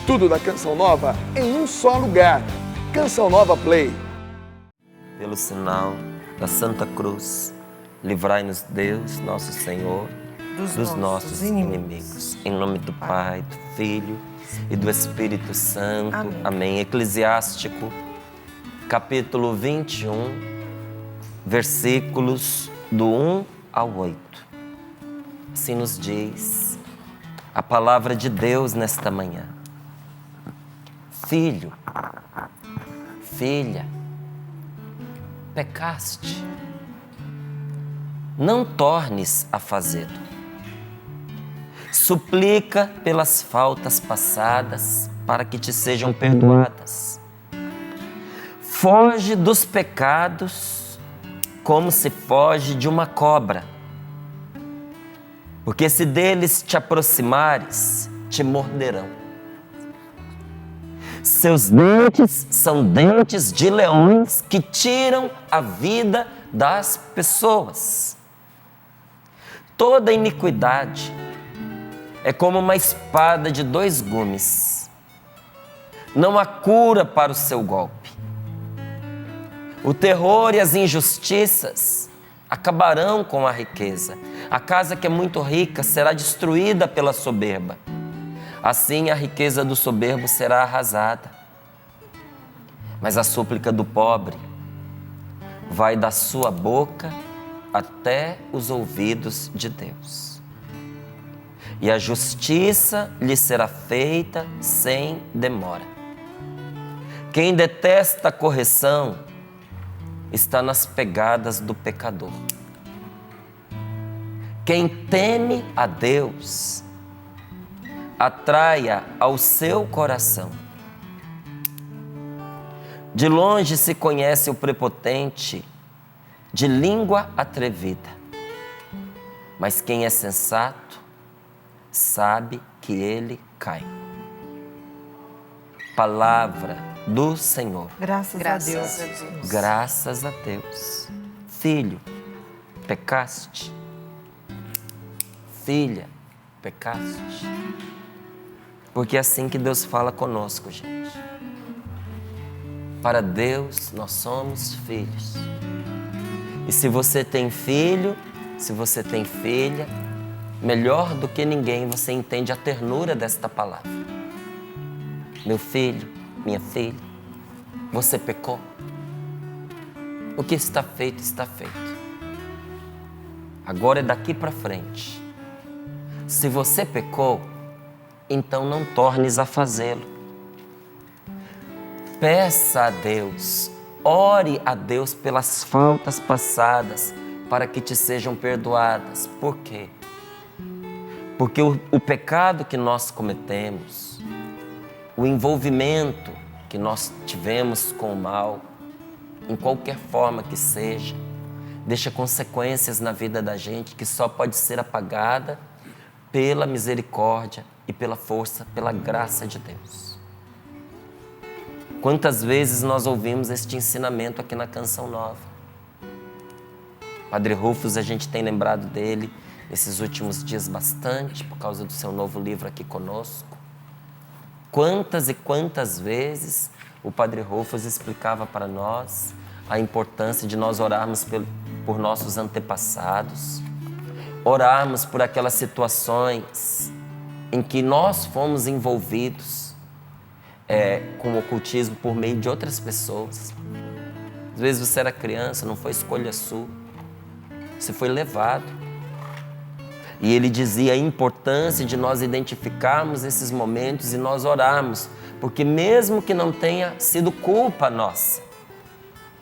Tudo da Canção Nova em um só lugar. Canção Nova Play. Pelo sinal da Santa Cruz, livrai-nos Deus, nosso Senhor, dos nossos inimigos. Em nome do Pai, do Filho e do Espírito Santo. Amém. Eclesiástico, capítulo 21, versículos do 1 ao 8. Assim nos diz a palavra de Deus nesta manhã. Filho, filha, pecaste, não tornes a fazê-lo. Suplica pelas faltas passadas para que te sejam perdoadas. Foge dos pecados como se foge de uma cobra, porque se deles te aproximares, te morderão. Seus dentes são dentes de leões que tiram a vida das pessoas. Toda iniquidade é como uma espada de 2 gumes. Não há cura para o seu golpe. O terror e as injustiças acabarão com a riqueza. A casa que é muito rica será destruída pela soberba. Assim a riqueza do soberbo será arrasada. Mas a súplica do pobre vai da sua boca até os ouvidos de Deus. E a justiça lhe será feita sem demora. Quem detesta a correção está nas pegadas do pecador. Quem teme a Deus atraia ao seu coração. De longe se conhece o prepotente, de língua atrevida. Mas quem é sensato sabe que ele cai. Palavra do Senhor. Graças a Deus. Graças a Deus. Filho, pecaste. Filha, pecaste. Porque é assim que Deus fala conosco, gente. Para Deus, nós somos filhos. E se você tem filho, se você tem filha, melhor do que ninguém você entende a ternura desta palavra. Meu filho, minha filha, você pecou? O que está feito, está feito. Agora é daqui para frente. Se você pecou, então não tornes a fazê-lo. Peça a Deus, ore a Deus pelas faltas passadas para que te sejam perdoadas. Por quê? Porque o pecado que nós cometemos, o envolvimento que nós tivemos com o mal, em qualquer forma que seja, deixa consequências na vida da gente que só pode ser apagada pela misericórdia e pela força, pela graça de Deus. Quantas vezes nós ouvimos este ensinamento aqui na Canção Nova? Padre Rufus, a gente tem lembrado dele nesses últimos dias bastante, por causa do seu novo livro aqui conosco. Quantas e quantas vezes o Padre Rufus explicava para nós a importância de nós orarmos por nossos antepassados, orarmos por aquelas situações em que nós fomos envolvidos com o ocultismo por meio de outras pessoas. Às vezes você era criança, não foi escolha sua, você foi levado. E ele dizia a importância de nós identificarmos esses momentos e nós orarmos, porque mesmo que não tenha sido culpa nossa,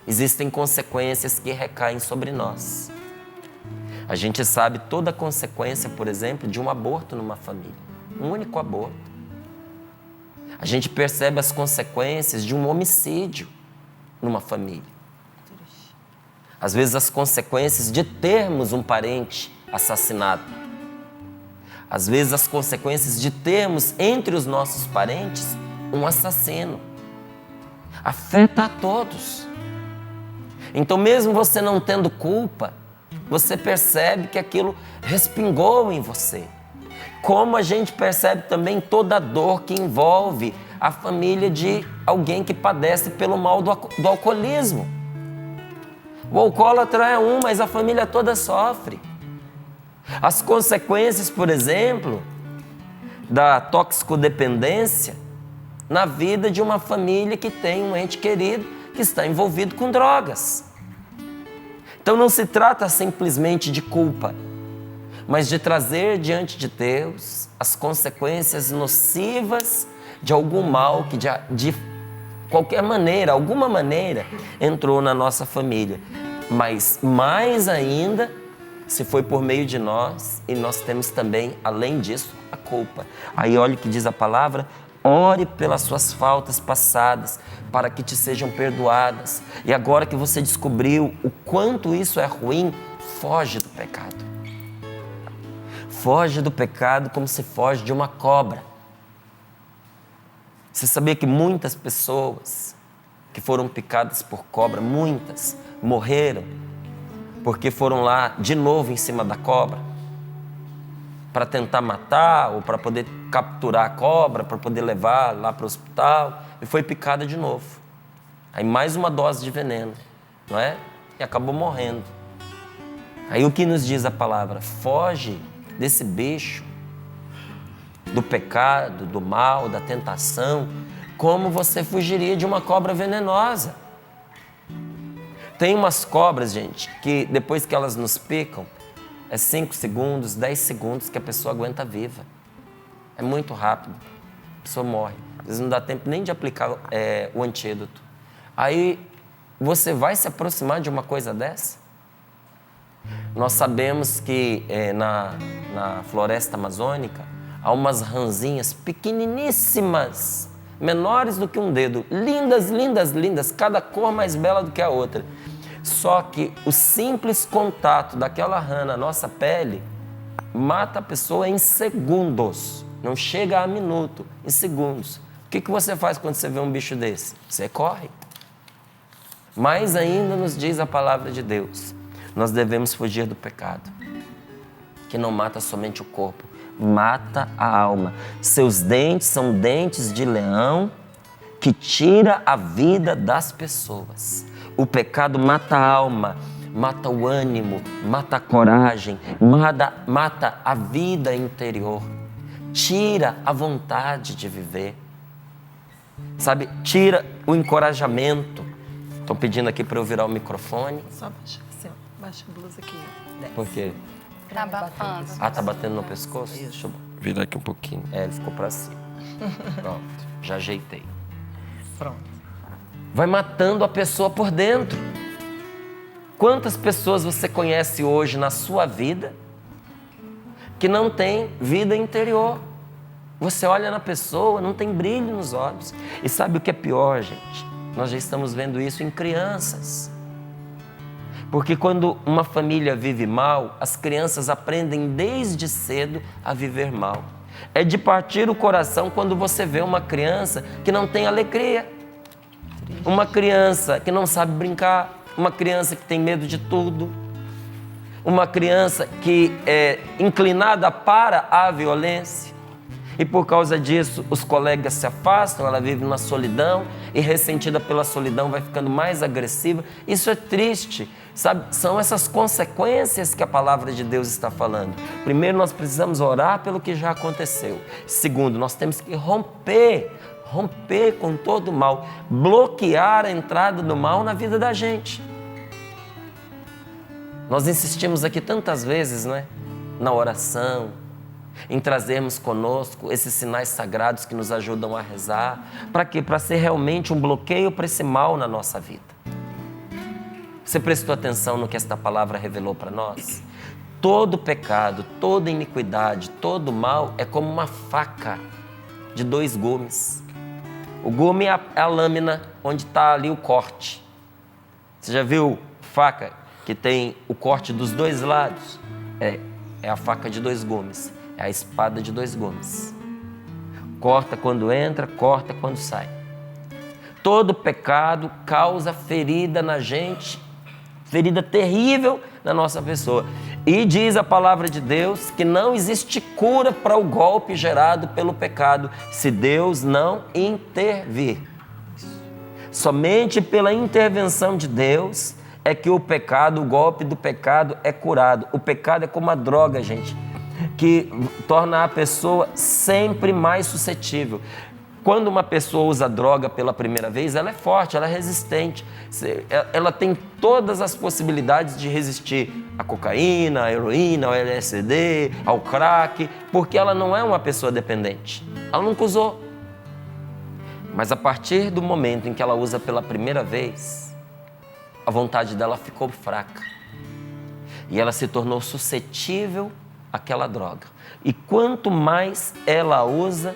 existem consequências que recaem sobre nós. A gente sabe toda a consequência, por exemplo, de um aborto numa família. Um único aborto. A gente percebe as consequências de um homicídio numa família. Às vezes as consequências de termos um parente assassinado. Às vezes as consequências de termos entre os nossos parentes um assassino. Afeta a todos. Então mesmo você não tendo culpa, você percebe que aquilo respingou em você. como a gente percebe também toda a dor que envolve a família de alguém que padece pelo mal do alcoolismo. O alcoólatra é um, mas a família toda sofre. As consequências, por exemplo, da toxicodependência na vida de uma família que tem um ente querido que está envolvido com drogas. Então não se trata simplesmente de culpa, mas de trazer diante de Deus as consequências nocivas de algum mal que de qualquer maneira, alguma maneira, entrou na nossa família. Mas mais ainda, se foi por meio de nós, e nós temos também, além disso, a culpa. Aí olha o que diz a palavra: ore pelas suas faltas passadas, para que te sejam perdoadas. E agora que você descobriu o quanto isso é ruim, foge do pecado. Foge do pecado como se foge de uma cobra. Você sabia que muitas pessoas que foram picadas por cobra, muitas, morreram porque foram lá de novo em cima da cobra para tentar matar ou para poder capturar a cobra, para poder levar lá para o hospital, e foi picada de novo. Aí mais uma dose de veneno, não é? E acabou morrendo. Aí o que nos diz a palavra? Foge desse bicho, do pecado, do mal, da tentação, como você fugiria de uma cobra venenosa. Tem umas cobras, gente, que depois que elas nos picam, é 5 segundos, 10 segundos que a pessoa aguenta viva. É muito rápido, a pessoa morre. Às vezes não dá tempo nem de aplicar o antídoto. Aí você vai se aproximar de uma coisa dessa? Nós sabemos que na floresta amazônica há umas rãzinhas pequeniníssimas, menores do que um dedo, lindas, lindas, lindas, cada cor mais bela do que a outra. Só que o simples contato daquela rã na nossa pele mata a pessoa em segundos, não chega a minuto, em segundos. O que você faz quando você vê um bicho desse? Você corre. Mais ainda nos diz a palavra de Deus, nós devemos fugir do pecado, que não mata somente o corpo, mata a alma. Seus dentes são dentes de leão que tira a vida das pessoas. O pecado mata a alma, mata o ânimo, mata a coragem, mata a vida interior, tira a vontade de viver, sabe? Tira o encorajamento. Estão pedindo aqui para eu virar o microfone. Só baixa assim, ó. Baixa a blusa aqui, ó. Desce. Por quê? Tá abafando. Ah, tá batendo no pescoço? Deixa eu virar aqui um pouquinho. Ele ficou pra cima. Pronto, já ajeitei. Pronto. Vai matando a pessoa por dentro. Quantas pessoas você conhece hoje na sua vida que não tem vida interior? Você olha na pessoa, não tem brilho nos olhos. E sabe o que é pior, gente? Nós já estamos vendo isso em crianças. Porque quando uma família vive mal, as crianças aprendem desde cedo a viver mal. É de partir o coração quando você vê uma criança que não tem alegria. Uma criança que não sabe brincar. Uma criança que tem medo de tudo. Uma criança que é inclinada para a violência. E por causa disso, os colegas se afastam, ela vive na solidão e, ressentida pela solidão, vai ficando mais agressiva. Isso é triste, sabe? São essas consequências que a palavra de Deus está falando. Primeiro, nós precisamos orar pelo que já aconteceu. Segundo, nós temos que romper com todo o mal, bloquear a entrada do mal na vida da gente. Nós insistimos aqui tantas vezes, não é? Na oração, em trazermos conosco esses sinais sagrados que nos ajudam a rezar. Para quê? Para ser realmente um bloqueio para esse mal na nossa vida. Você prestou atenção no que esta palavra revelou para nós? Todo pecado, toda iniquidade, todo mal é como uma faca de 2 gumes. O gume é a lâmina onde está ali o corte. Você já viu faca que tem o corte dos 2 lados? É a faca de 2 gumes. É a espada de 2 gumes. Corta quando entra, corta quando sai. Todo pecado causa ferida na gente, ferida terrível na nossa pessoa. E diz a palavra de Deus que não existe cura para o golpe gerado pelo pecado se Deus não intervir. Somente pela intervenção de Deus é que o pecado, o golpe do pecado é curado. O pecado é como a droga, gente, que torna a pessoa sempre mais suscetível. Quando uma pessoa usa droga pela primeira vez, ela é forte, ela é resistente. Ela tem todas as possibilidades de resistir à cocaína, à heroína, ao LSD, ao crack, porque ela não é uma pessoa dependente. Ela nunca usou. Mas a partir do momento em que ela usa pela primeira vez, a vontade dela ficou fraca. E ela se tornou suscetível àquela droga. E quanto mais ela usa,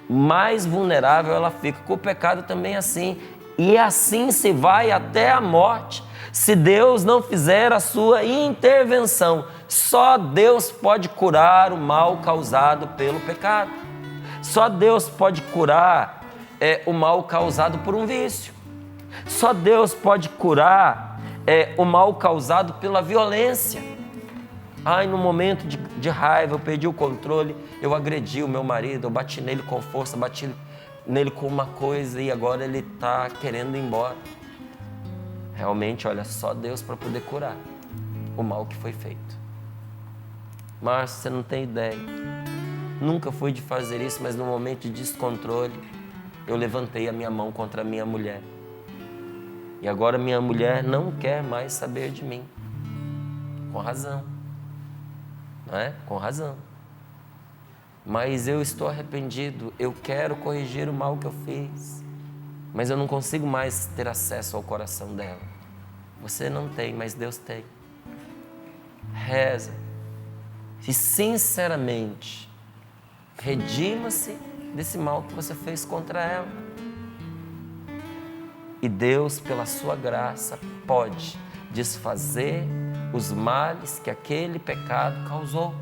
mais vulnerável ela fica. Com o pecado também é assim. E assim se vai até a morte, se Deus não fizer a sua intervenção. Só Deus pode curar o mal causado pelo pecado. Só Deus pode curar o mal causado por um vício. Só Deus pode curar o mal causado pela violência. Ai, no momento de raiva, eu perdi o controle, eu agredi o meu marido, eu bati nele com força, bati nele com uma coisa e agora ele está querendo ir embora. Realmente, olha, só Deus para poder curar o mal que foi feito. Márcio, você não tem ideia. Nunca fui de fazer isso, mas no momento de descontrole, eu levantei a minha mão contra a minha mulher. E agora minha mulher não quer mais saber de mim. Com razão. Não é? Com razão. Mas eu estou arrependido, eu quero corrigir o mal que eu fiz, mas eu não consigo mais ter acesso ao coração dela. Você não tem, mas Deus tem. Reza e sinceramente redima-se desse mal que você fez contra ela. E Deus, pela sua graça, pode desfazer os males que aquele pecado causou.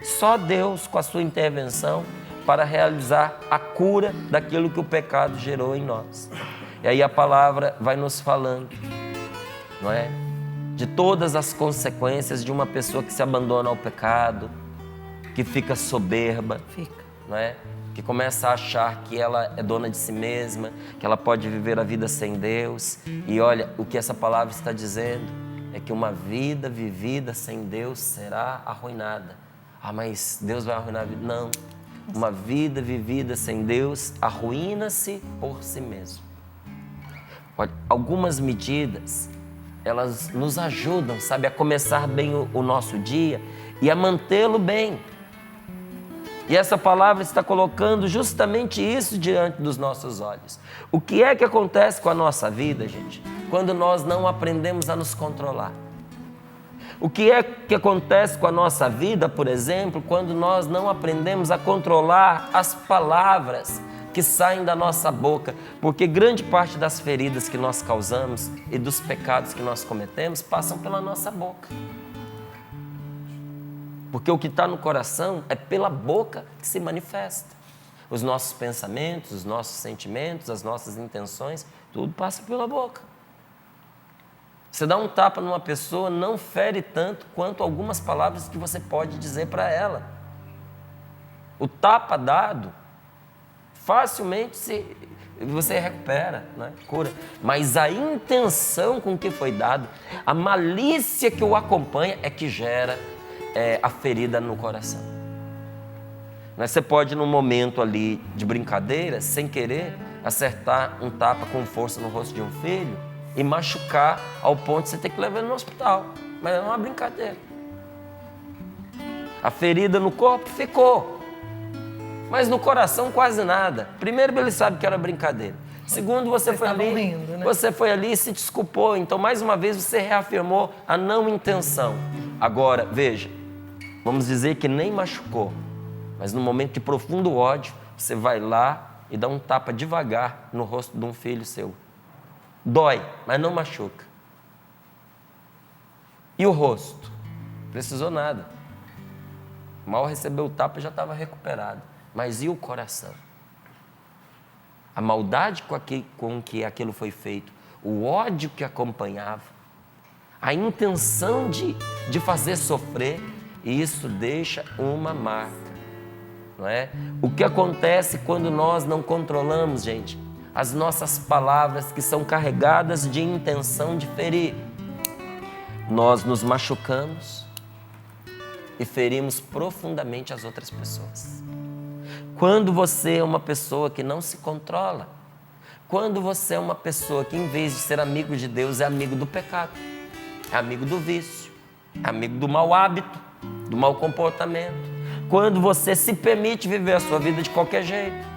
Só Deus, com a sua intervenção, para realizar a cura daquilo que o pecado gerou em nós. E aí a palavra vai nos falando, não é? De todas as consequências de uma pessoa que se abandona ao pecado, que fica soberba, não é? Que começa a achar que ela é dona de si mesma, que ela pode viver a vida sem Deus. E olha, o que essa palavra está dizendo é que uma vida vivida sem Deus será arruinada. Ah, mas Deus vai arruinar a vida? Não. Uma vida vivida sem Deus arruína-se por si mesmo. Olha, algumas medidas, elas nos ajudam, sabe, a começar bem o nosso dia e a mantê-lo bem. E essa palavra está colocando justamente isso diante dos nossos olhos. O que é que acontece com a nossa vida, gente, quando nós não aprendemos a nos controlar? O que é que acontece com a nossa vida, por exemplo, quando nós não aprendemos a controlar as palavras que saem da nossa boca? Porque grande parte das feridas que nós causamos e dos pecados que nós cometemos passam pela nossa boca. Porque o que está no coração é pela boca que se manifesta. Os nossos pensamentos, os nossos sentimentos, as nossas intenções, tudo passa pela boca. Você dá um tapa numa pessoa, não fere tanto quanto algumas palavras que você pode dizer para ela. O tapa dado, facilmente você recupera, né? Cura. Mas a intenção com que foi dado, a malícia que o acompanha é que gera a ferida no coração. Mas você pode, num momento ali de brincadeira, sem querer, acertar um tapa com força no rosto de um filho e machucar ao ponto de você ter que levar ele no hospital. Mas é uma brincadeira. A ferida no corpo ficou, mas no coração quase nada. Primeiro, ele sabe que era brincadeira. Segundo, você foi ali, rindo, né? Você foi ali e se desculpou. Então, mais uma vez, você reafirmou a não intenção. Agora, veja, vamos dizer que nem machucou, mas no momento de profundo ódio, você vai lá e dá um tapa devagar no rosto de um filho seu. Dói, mas não machuca. E o rosto? Precisou nada. Mal recebeu o tapa e já estava recuperado. Mas e o coração? A maldade com que aquilo foi feito, o ódio que acompanhava, a intenção de fazer sofrer, e isso deixa uma marca, não é? O que acontece quando nós não controlamos, gente, as nossas palavras que são carregadas de intenção de ferir? Nós nos machucamos e ferimos profundamente as outras pessoas. Quando você é uma pessoa que não se controla, quando você é uma pessoa que, em vez de ser amigo de Deus, é amigo do pecado, é amigo do vício, é amigo do mau hábito, do mau comportamento, quando você se permite viver a sua vida de qualquer jeito,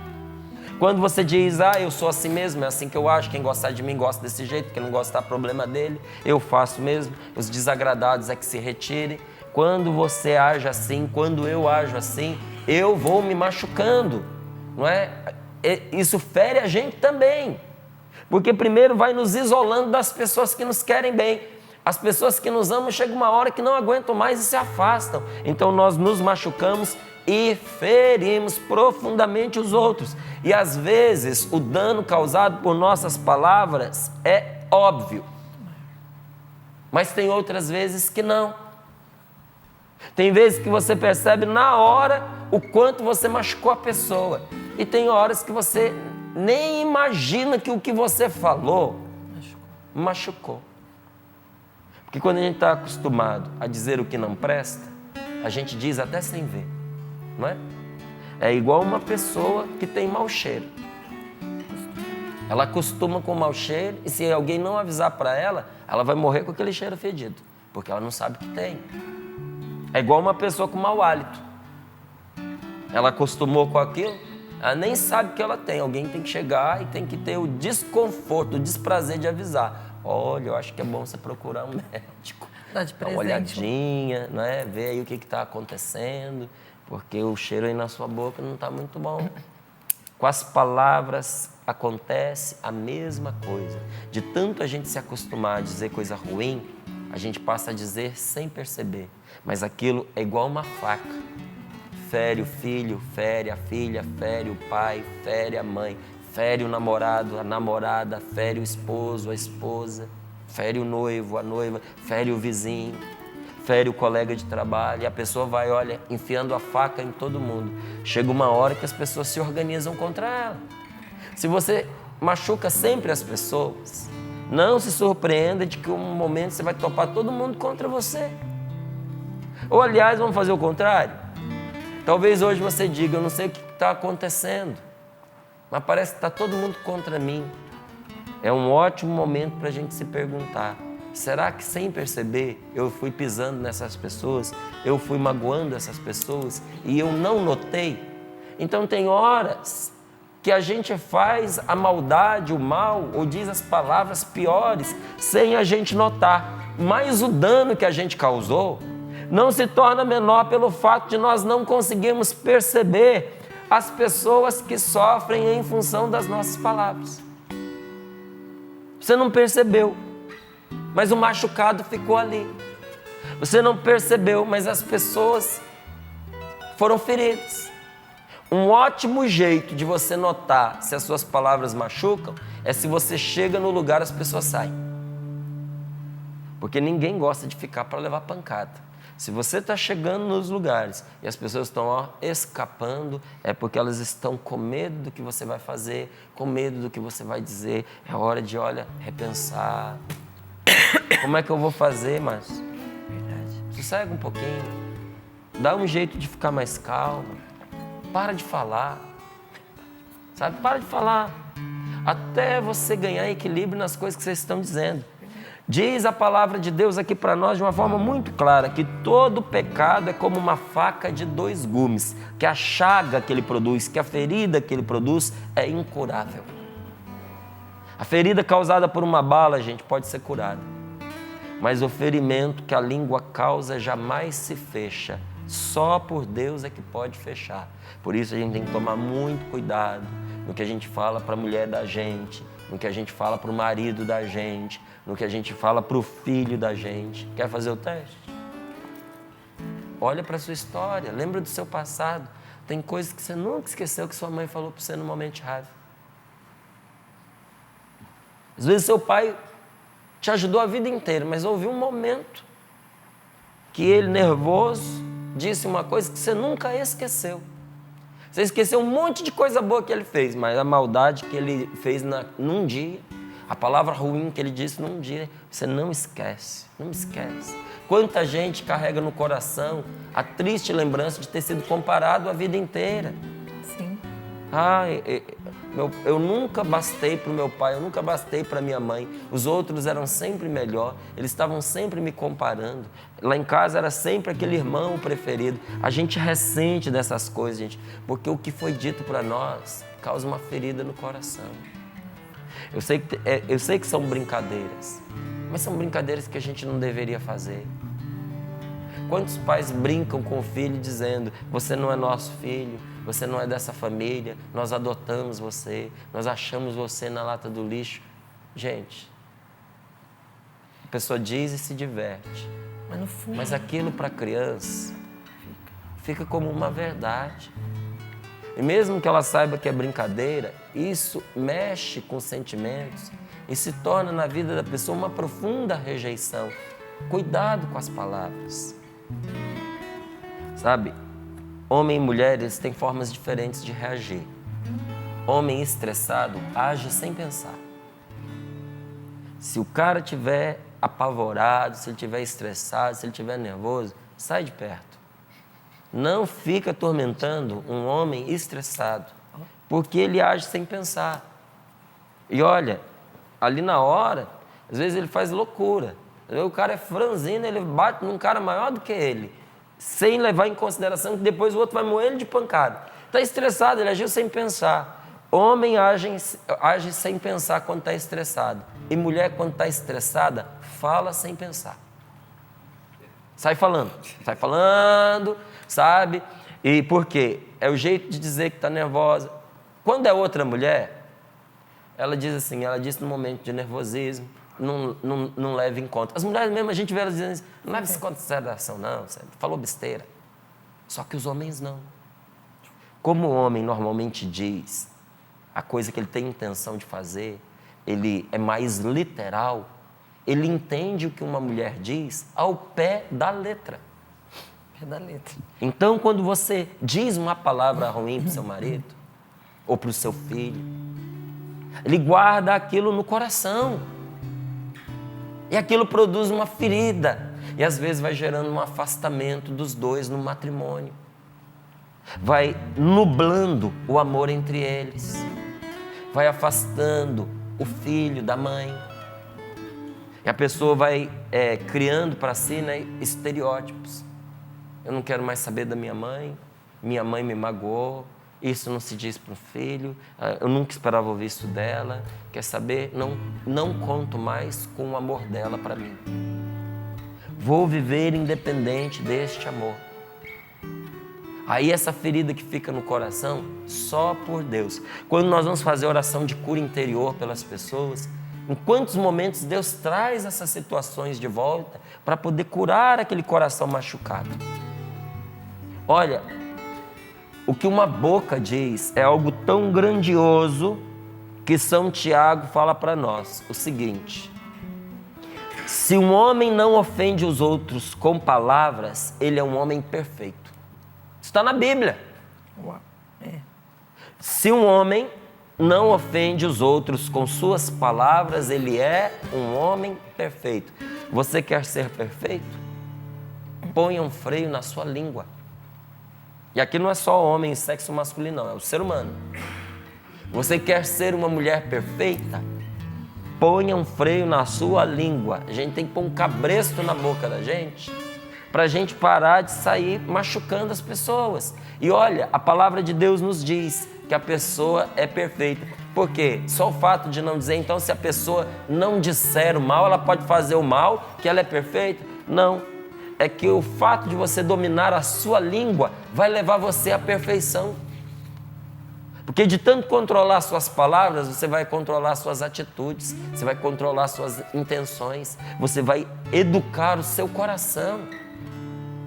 quando você diz, eu sou assim mesmo, é assim que eu acho, quem gostar de mim gosta desse jeito, quem não gostar, problema dele, eu faço mesmo, os desagradados é que se retirem. Quando você age assim, quando eu ajo assim, eu vou me machucando, não é? Isso fere a gente também, porque primeiro vai nos isolando das pessoas que nos querem bem. As pessoas que nos amam, chega uma hora que não aguentam mais e se afastam. Então nós nos machucamos e ferimos profundamente os outros. E às vezes o dano causado por nossas palavras é óbvio, mas tem outras vezes que não. Tem vezes que você percebe na hora o quanto você machucou a pessoa. E tem horas que você nem imagina que o que você falou machucou. Porque quando a gente está acostumado a dizer o que não presta, a gente diz até sem ver, não é? É igual uma pessoa que tem mau cheiro. Ela acostuma com o mau cheiro e se alguém não avisar para ela, ela vai morrer com aquele cheiro fedido, porque ela não sabe que tem. É igual uma pessoa com mau hálito. Ela acostumou com aquilo, ela nem sabe que ela tem. Alguém tem que chegar e tem que ter o desconforto, o desprazer de avisar. Olha, eu acho que é bom você procurar um médico. Dá de Dá uma olhadinha, né? Ver aí o que está acontecendo, porque o cheiro aí na sua boca não está muito bom. Com as palavras acontece a mesma coisa. De tanto a gente se acostumar a dizer coisa ruim, a gente passa a dizer sem perceber. Mas aquilo é igual uma faca. Fere o filho, fere a filha, fere o pai, fere a mãe, fere o namorado, a namorada, fere o esposo, a esposa, fere o noivo, a noiva, fere o vizinho, fere o colega de trabalho. E a pessoa vai, olha, enfiando a faca em todo mundo. Chega uma hora que as pessoas se organizam contra ela. Se você machuca sempre as pessoas, não se surpreenda de que um momento você vai topar todo mundo contra você. Ou, aliás, vamos fazer o contrário? Talvez hoje você diga, eu não sei o que está acontecendo, mas parece que está todo mundo contra mim. É um ótimo momento para a gente se perguntar, será que sem perceber eu fui pisando nessas pessoas, eu fui magoando essas pessoas e eu não notei? Então tem horas que a gente faz a maldade, o mal, ou diz as palavras piores sem a gente notar, mas o dano que a gente causou não se torna menor pelo fato de nós não conseguirmos perceber as pessoas que sofrem em função das nossas palavras. Você não percebeu, mas o machucado ficou ali. Você não percebeu, mas as pessoas foram feridas. Um ótimo jeito de você notar se as suas palavras machucam é se você chega no lugar, as pessoas saem. Porque ninguém gosta de ficar para levar pancada. Se você está chegando nos lugares e as pessoas estão escapando, é porque elas estão com medo do que você vai fazer, com medo do que você vai dizer. É hora de, repensar. Como é que eu vou fazer, Márcio? Verdade. Sossega um pouquinho. Dá um jeito de ficar mais calmo. Para de falar. Sabe? Para de falar. Até você ganhar equilíbrio nas coisas que vocês estão dizendo. Diz a palavra de Deus aqui para nós de uma forma muito clara que todo pecado é como uma faca de 2 gumes, que a chaga que ele produz, que a ferida que ele produz é incurável. A ferida causada por uma bala, gente, pode ser curada, mas o ferimento que a língua causa jamais se fecha. Só por Deus é que pode fechar. Por isso a gente tem que tomar muito cuidado no que a gente fala para a mulher da gente, no que a gente fala para o marido da gente, no que a gente fala para o filho da gente. Quer fazer o teste? Olha para a sua história, lembra do seu passado. Tem coisas que você nunca esqueceu que sua mãe falou para você no momento de raiva. Às vezes seu pai te ajudou a vida inteira, mas houve um momento que ele, nervoso, disse uma coisa que você nunca esqueceu. Você esqueceu um monte de coisa boa que ele fez, mas a maldade que ele fez num dia, a palavra ruim que ele disse num dia, você não esquece, não esquece. Quanta gente carrega no coração a triste lembrança de ter sido comparado a vida inteira. Sim. Eu nunca bastei para o meu pai, eu nunca bastei para minha mãe. Os outros eram sempre melhor, eles estavam sempre me comparando. Lá em casa era sempre aquele irmão preferido. A gente ressente dessas coisas, gente, porque o que foi dito para nós causa uma ferida no coração. Eu sei que são brincadeiras, mas são brincadeiras que a gente não deveria fazer. Quantos pais brincam com o filho dizendo: você não é nosso filho, você não é dessa família, nós adotamos você, nós achamos você na lata do lixo. Gente, a pessoa diz e se diverte, Mas no fundo... mas aquilo para a criança fica como uma verdade. E mesmo que ela saiba que é brincadeira, isso mexe com os sentimentos e se torna na vida da pessoa uma profunda rejeição. Cuidado com as palavras. Sabe, homem e mulher, eles têm formas diferentes de reagir. Homem estressado age sem pensar. Se o cara estiver apavorado, se ele estiver estressado, se ele estiver nervoso, sai de perto. Não fica atormentando um homem estressado, porque ele age sem pensar. E olha, ali na hora, às vezes ele faz loucura. O cara é franzino, ele bate num cara maior do que ele, sem levar em consideração que depois o outro vai moer ele de pancada. Está estressado, ele agiu sem pensar. Homem age sem pensar quando está estressado. E mulher, quando está estressada, fala sem pensar. Sai falando, sabe? E por quê? É o jeito de dizer que está nervosa. Quando é outra mulher, ela diz assim, ela disse no momento de nervosismo, não leva em conta. As mulheres mesmo, a gente vê elas dizendo assim, não leva em consideração não, você falou besteira. Só que os homens não. Como o homem normalmente diz a coisa que ele tem intenção de fazer, ele é mais literal, ele entende o que uma mulher diz ao pé da letra. Pé da letra. Então, quando você diz uma palavra ruim para o seu marido ou para o seu filho, ele guarda aquilo no coração. E aquilo produz uma ferida. E às vezes vai gerando um afastamento dos dois no matrimônio. Vai nublando o amor entre eles. Vai afastando o filho da mãe. E a pessoa vai criando para si, né, estereótipos. Eu não quero mais saber da minha mãe me magoou, isso não se diz para o filho, eu nunca esperava ouvir isso dela, quer saber? Não conto mais com o amor dela para mim. Vou viver independente deste amor. Aí essa ferida que fica no coração, só por Deus. Quando nós vamos fazer oração de cura interior pelas pessoas, em quantos momentos Deus traz essas situações de volta para poder curar aquele coração machucado. Olha, o que uma boca diz é algo tão grandioso que São Tiago fala para nós o seguinte: se um homem não ofende os outros com palavras, ele é um homem perfeito. Isso está na Bíblia. Uau. Se um homem não ofende os outros com suas palavras, ele é um homem perfeito. Você quer ser perfeito? Ponha um freio na sua língua. E aqui não é só homem e sexo masculino, não, é o ser humano. Você quer ser uma mulher perfeita? Ponha um freio na sua língua. A gente tem que pôr um cabresto na boca da gente, para a gente parar de sair machucando as pessoas. E olha, a palavra de Deus nos diz que a pessoa é perfeita. Por quê? Só o fato de não dizer, então, se a pessoa não disser o mal, ela pode fazer o mal, que ela é perfeita? Não. É que o fato de você dominar a sua língua vai levar você à perfeição. Porque de tanto controlar suas palavras, você vai controlar suas atitudes, você vai controlar suas intenções, você vai educar o seu coração.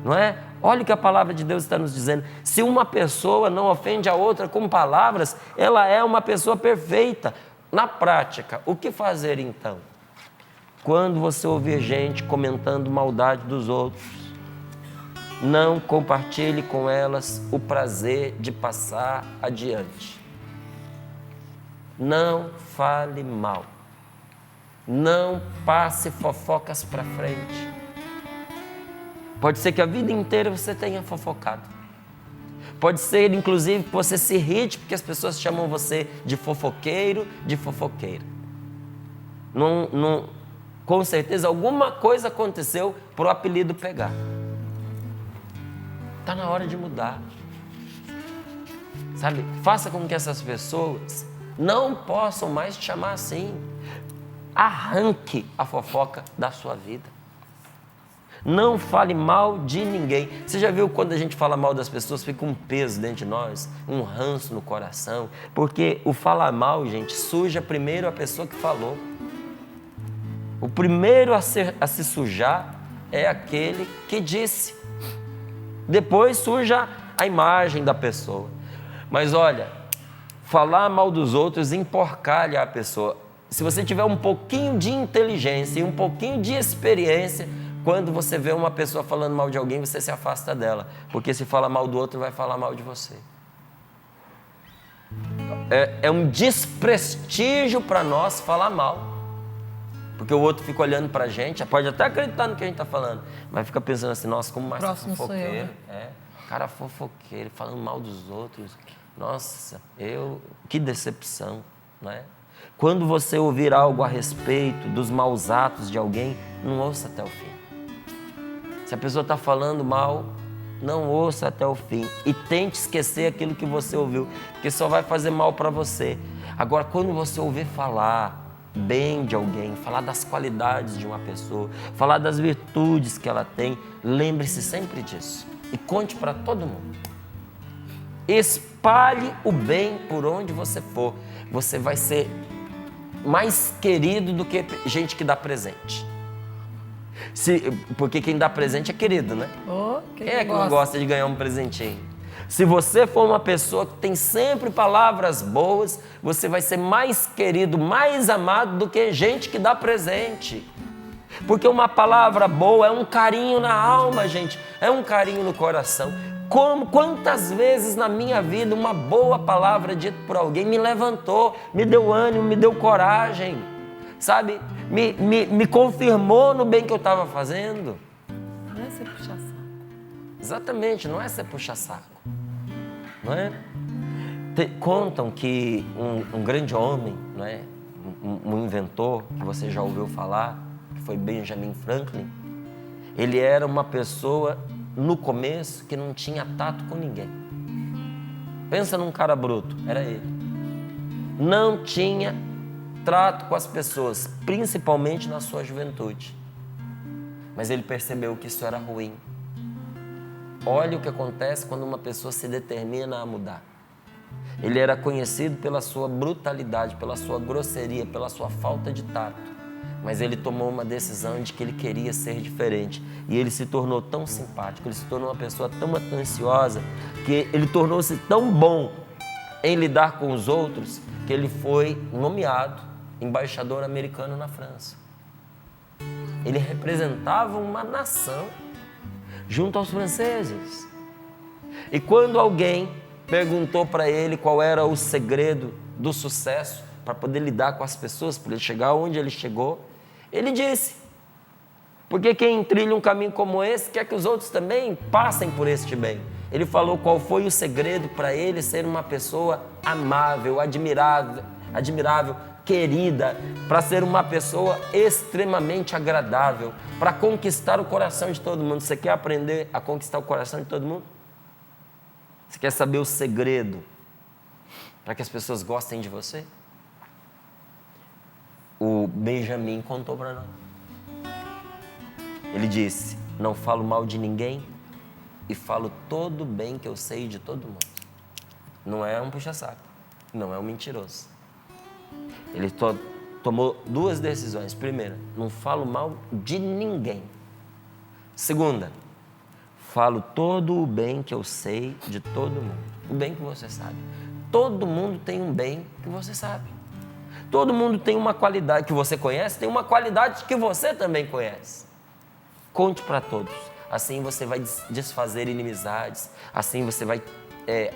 Não é? Olha o que a palavra de Deus está nos dizendo. Se uma pessoa não ofende a outra com palavras, ela é uma pessoa perfeita. Na prática, o que fazer então? Quando você ouvir gente comentando maldade dos outros, não compartilhe com elas o prazer de passar adiante. Não fale mal. Não passe fofocas para frente. Pode ser que a vida inteira você tenha fofocado. Pode ser, inclusive, que você se irrite porque as pessoas chamam você de fofoqueiro, de fofoqueira. Com certeza, alguma coisa aconteceu para o apelido pegar. Está na hora de mudar. Sabe? Faça com que essas pessoas não possam mais te chamar assim. Arranque a fofoca da sua vida. Não fale mal de ninguém. Você já viu quando a gente fala mal das pessoas, fica um peso dentro de nós, um ranço no coração? Porque o falar mal, gente, suja primeiro a pessoa que falou. O primeiro a se sujar é aquele que disse. Depois suja a imagem da pessoa. Mas olha, falar mal dos outros emporcalha a pessoa. Se você tiver um pouquinho de inteligência e um pouquinho de experiência, quando você vê uma pessoa falando mal de alguém, você se afasta dela. Porque se fala mal do outro, vai falar mal de você. É um desprestígio para nós falar mal. Porque o outro fica olhando pra gente, pode até acreditar no que a gente tá falando, mas fica pensando assim, nossa, como mais fofoqueiro. Cara fofoqueiro, falando mal dos outros. Nossa, que decepção, não é? Quando você ouvir algo a respeito dos maus atos de alguém, não ouça até o fim. Se a pessoa está falando mal, não ouça até o fim. E tente esquecer aquilo que você ouviu, porque só vai fazer mal para você. Agora, quando você ouvir falar bem de alguém, falar das qualidades de uma pessoa, falar das virtudes que ela tem, lembre-se sempre disso. E conte para todo mundo. Espalhe o bem por onde você for. Você vai ser mais querido do que gente que dá presente. Porque quem dá presente é querido, né? Quem é que não gosta de ganhar um presentinho? Se você for uma pessoa que tem sempre palavras boas, você vai ser mais querido, mais amado do que gente que dá presente. Porque uma palavra boa é um carinho na alma, gente. É um carinho no coração. Quantas vezes na minha vida uma boa palavra dita por alguém me levantou, me deu ânimo, me deu coragem, sabe? Me confirmou no bem que eu estava fazendo. Não é ser puxa-saco. Exatamente, não é ser puxa-saco. Não é? Contam que um grande homem, não é? Um inventor que você já ouviu falar, que foi Benjamin Franklin, ele era uma pessoa, no começo, que não tinha tato com ninguém. Pensa num cara bruto, era ele. Não tinha trato com as pessoas, principalmente na sua juventude. Mas ele percebeu que isso era ruim. Olha o que acontece quando uma pessoa se determina a mudar. Ele era conhecido pela sua brutalidade, pela sua grosseria, pela sua falta de tato. Mas ele tomou uma decisão de que ele queria ser diferente. E ele se tornou tão simpático, ele se tornou uma pessoa tão atenciosa, que ele tornou-se tão bom em lidar com os outros, que ele foi nomeado embaixador americano na França. Ele representava uma nação junto aos franceses. E quando alguém perguntou para ele qual era o segredo do sucesso para poder lidar com as pessoas, para ele chegar onde ele chegou, ele disse: porque quem trilha um caminho como esse quer que os outros também passem por este bem. Ele falou qual foi o segredo para ele ser uma pessoa amável, admirável, querida, para ser uma pessoa extremamente agradável, para conquistar o coração de todo mundo. Você quer aprender a conquistar o coração de todo mundo? Você quer saber o segredo para que as pessoas gostem de você? O Benjamin contou para nós. Ele disse: não falo mal de ninguém e falo todo o bem que eu sei de todo mundo. Não é um puxa-saco, não é um mentiroso. Ele tomou duas decisões. Primeira, não falo mal de ninguém. Segunda, falo todo o bem que eu sei de todo mundo. O bem que você sabe. Todo mundo tem um bem que você sabe. Todo mundo tem uma qualidade que você conhece, tem uma qualidade que você também conhece. Conte para todos. Assim você vai desfazer inimizades, assim você vai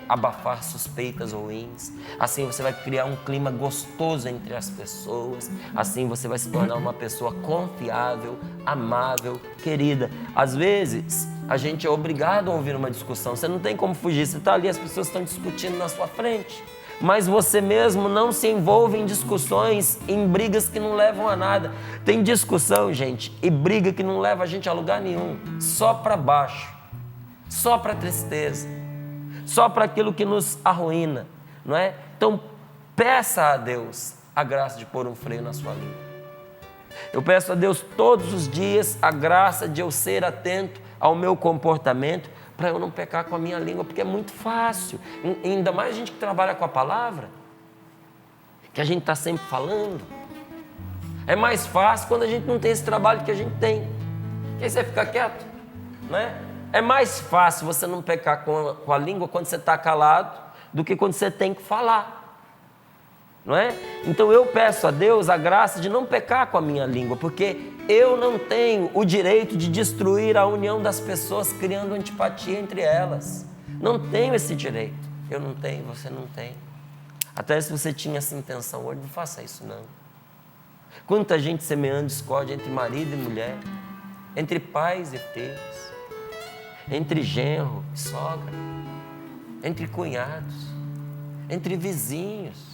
abafar suspeitas ruins, assim você vai criar um clima gostoso entre as pessoas, assim você vai se tornar uma pessoa confiável, amável, querida. Às vezes, a gente é obrigado a ouvir uma discussão, você não tem como fugir, você está ali, as pessoas estão discutindo na sua frente, mas você mesmo não se envolve em discussões, em brigas que não levam a nada. Tem discussão, gente, e briga que não leva a gente a lugar nenhum, só para baixo, só para tristeza, só para aquilo que nos arruína, não é? Então, peça a Deus a graça de pôr um freio na sua língua. Eu peço a Deus todos os dias a graça de eu ser atento ao meu comportamento, para eu não pecar com a minha língua, porque é muito fácil, ainda mais a gente que trabalha com a palavra, que a gente está sempre falando. É mais fácil quando a gente não tem esse trabalho que a gente tem, que aí você fica quieto, né? É mais fácil você não pecar com a língua quando você está calado, do que quando você tem que falar, não é? Então eu peço a Deus a graça de não pecar com a minha língua, porque eu não tenho o direito de destruir a união das pessoas, criando antipatia entre elas. Não tenho esse direito. Eu não tenho, você não tem. Até se você tinha essa intenção hoje, não faça isso não. Quanta gente semeando discórdia entre marido e mulher, entre pais e filhos, entre genro e sogra, entre cunhados, entre vizinhos,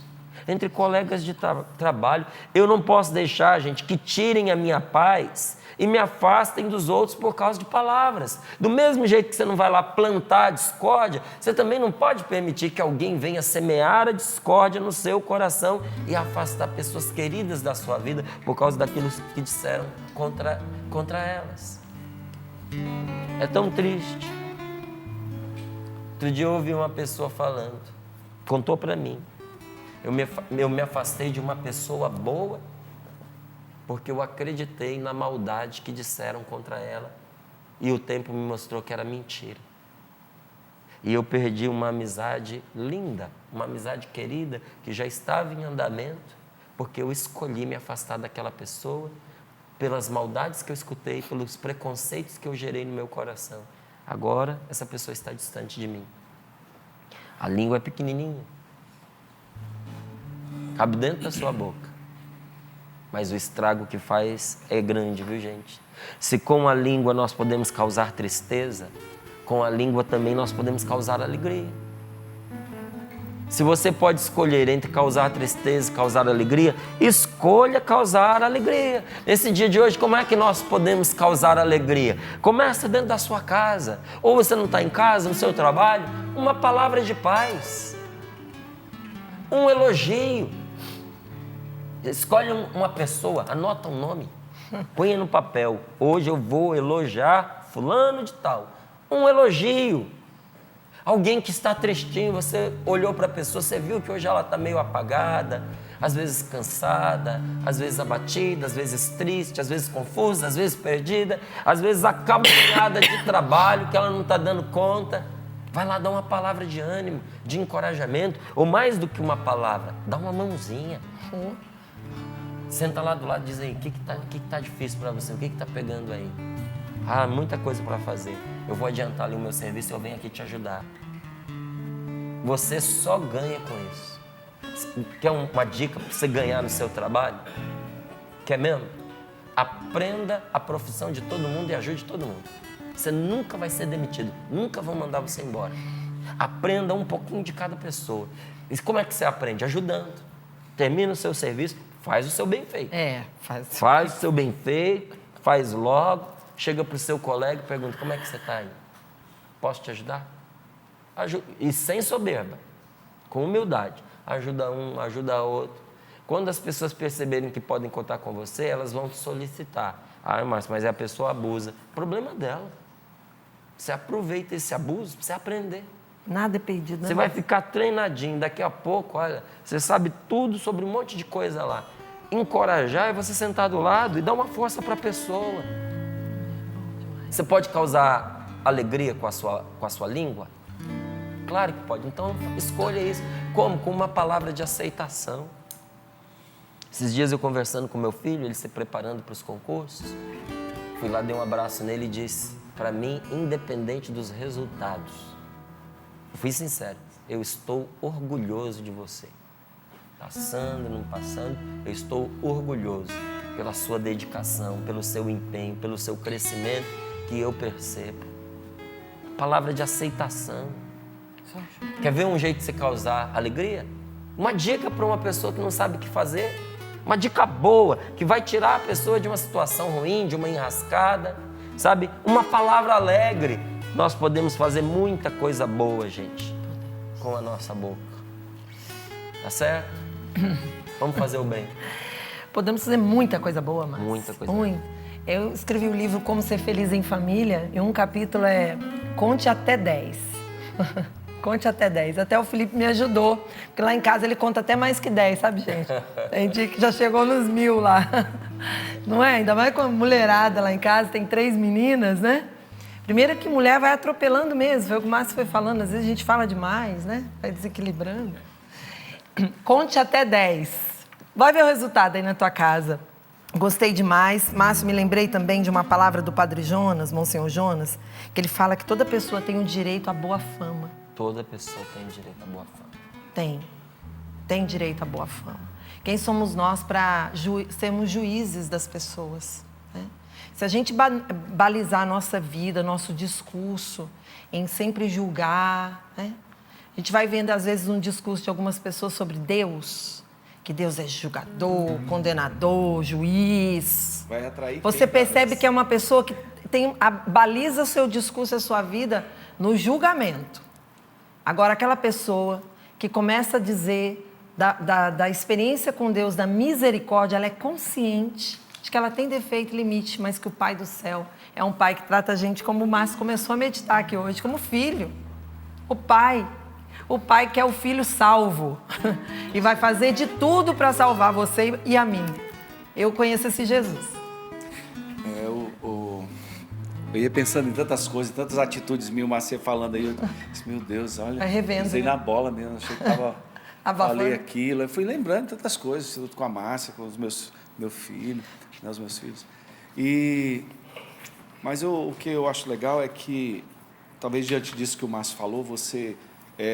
entre colegas de trabalho. Eu não posso deixar, gente, que tirem a minha paz e me afastem dos outros por causa de palavras. Do mesmo jeito que você não vai lá plantar a discórdia, você também não pode permitir que alguém venha semear a discórdia no seu coração e afastar pessoas queridas da sua vida por causa daquilo que disseram contra elas. É tão triste. Outro dia eu ouvi uma pessoa falando, contou para mim, eu me afastei de uma pessoa boa porque eu acreditei na maldade que disseram contra ela e o tempo me mostrou que era mentira. E eu perdi uma amizade linda, uma amizade querida que já estava em andamento porque eu escolhi me afastar daquela pessoa pelas maldades que eu escutei, pelos preconceitos que eu gerei no meu coração. Agora, essa pessoa está distante de mim. A língua é pequenininha. Cabe dentro da sua boca. Mas o estrago que faz é grande, viu, gente? Se com a língua nós podemos causar tristeza, com a língua também nós podemos causar alegria. Se você pode escolher entre causar tristeza e causar alegria, escolha causar alegria. Nesse dia de hoje, como é que nós podemos causar alegria? Começa dentro da sua casa. Ou você não está em casa, no seu trabalho, uma palavra de paz. Um elogio. Escolhe uma pessoa, anota um nome, põe no papel. Hoje eu vou elogiar fulano de tal. Um elogio. Alguém que está tristinho, você olhou para a pessoa, você viu que hoje ela está meio apagada, às vezes cansada, às vezes abatida, às vezes triste, às vezes confusa, às vezes perdida, às vezes acabrunhada de trabalho que ela não está dando conta. Vai lá dar uma palavra de ânimo, de encorajamento, ou mais do que uma palavra, dá uma mãozinha. Senta lá do lado e diz aí, o que está difícil para você, o que está pegando aí? Ah, muita coisa para fazer. Eu vou adiantar ali o meu serviço e eu venho aqui te ajudar. Você só ganha com isso. Quer uma dica para você ganhar no seu trabalho? Quer mesmo? Aprenda a profissão de todo mundo e ajude todo mundo. Você nunca vai ser demitido, nunca vão mandar você embora. Aprenda um pouquinho de cada pessoa. E como é que você aprende? Ajudando. Termina o seu serviço, faz o seu bem feito. Faz o seu bem feito, faz logo. Chega para o seu colega e pergunta, como é que você está aí? Posso te ajudar? E sem soberba, com humildade. Ajuda um, ajuda outro. Quando as pessoas perceberem que podem contar com você, elas vão te solicitar. Ah, Márcio, mas a pessoa abusa. Problema dela. Você aproveita esse abuso para você aprender. Nada é perdido. Você vai ficar treinadinho. Daqui a pouco, olha, você sabe tudo sobre um monte de coisa lá. Encorajar é você sentar do lado e dar uma força para a pessoa. Você pode causar alegria com a sua língua? Claro que pode. Então, escolha isso. Como? Com uma palavra de aceitação. Esses dias eu conversando com meu filho, ele se preparando para os concursos, fui lá, dei um abraço nele e disse, para mim, independente dos resultados, eu fui sincero, eu estou orgulhoso de você. Passando, não passando, eu estou orgulhoso pela sua dedicação, pelo seu empenho, pelo seu crescimento que eu percebo. Palavra de aceitação. Quer ver um jeito de você causar alegria? Uma dica para uma pessoa que não sabe o que fazer. Uma dica boa, que vai tirar a pessoa de uma situação ruim, de uma enrascada, sabe? Uma palavra alegre. Nós podemos fazer muita coisa boa, gente, com a nossa boca. Tá certo? Vamos fazer o bem. Podemos fazer muita coisa boa, Márcio. Muita coisa boa. Eu escrevi o livro Como Ser Feliz em Família e um capítulo é Conte até 10. Conte até 10. Até o Felipe me ajudou, porque lá em casa ele conta até mais que 10, sabe, gente? Tem dia que já chegou nos 1000 lá. Não é? Ainda mais com a mulherada lá em casa, tem 3 meninas, né? Primeiro que mulher vai atropelando mesmo, foi o que o Márcio foi falando, às vezes a gente fala demais, né? Vai desequilibrando. Conte até 10. Vai ver o resultado aí na tua casa. Gostei demais. Márcio, me lembrei também de uma palavra do Padre Jonas, Monsenhor Jonas, que ele fala que toda pessoa tem o direito à boa fama. Toda pessoa tem direito à boa fama. Tem direito à boa fama. Quem somos nós para sermos juízes das pessoas? Né? Se a gente balizar a nossa vida, nosso discurso, em sempre julgar, né? A gente vai vendo, às vezes, um discurso de algumas pessoas sobre Deus, que Deus é julgador, condenador, juiz. Vai atrair. Você percebe que é uma pessoa que baliza o seu discurso, a sua vida, no julgamento. Agora, aquela pessoa que começa a dizer da experiência com Deus, da misericórdia, ela é consciente de que ela tem defeito e limite, mas que o Pai do céu é um Pai que trata a gente como o Márcio começou a meditar aqui hoje, como filho. O Pai que é o filho salvo e vai fazer de tudo para salvar você e a mim. Eu conheço esse Jesus. Eu ia pensando em tantas coisas, tantas atitudes minhas, o Márcio falando aí, eu disse, meu Deus, olha, Vai revendo, pisei né? na bola mesmo, achei que falei aquilo, eu fui lembrando de tantas coisas, com a Márcia, com os meu filho, né, os meus filhos. Mas o que eu acho legal é que, talvez diante disso que o Márcio falou, você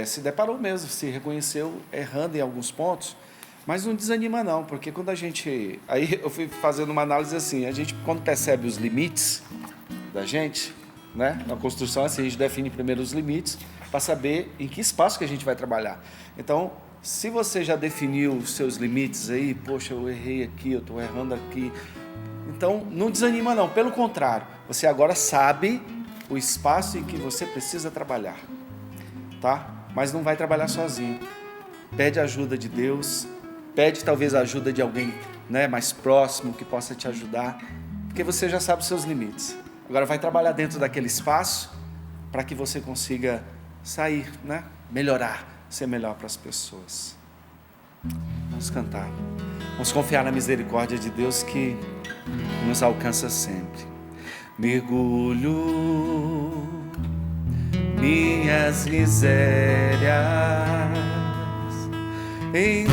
se deparou mesmo, se reconheceu errando em alguns pontos, mas não desanima não, porque quando a gente... Aí eu fui fazendo uma análise assim, a gente quando percebe os limites da gente, né? Na construção, assim, a gente define primeiro os limites para saber em que espaço que a gente vai trabalhar. Então, se você já definiu os seus limites aí, poxa, eu errei aqui, eu estou errando aqui, então não desanima não, pelo contrário, você agora sabe o espaço em que você precisa trabalhar, tá? Mas não vai trabalhar sozinho. Pede a ajuda de Deus, pede talvez a ajuda de alguém, né, mais próximo que possa te ajudar, porque você já sabe os seus limites. Agora vai trabalhar dentro daquele espaço para que você consiga sair, né? Melhorar, ser melhor para as pessoas. Vamos cantar. Vamos confiar na misericórdia de Deus que nos alcança sempre. Mergulho minhas misérias em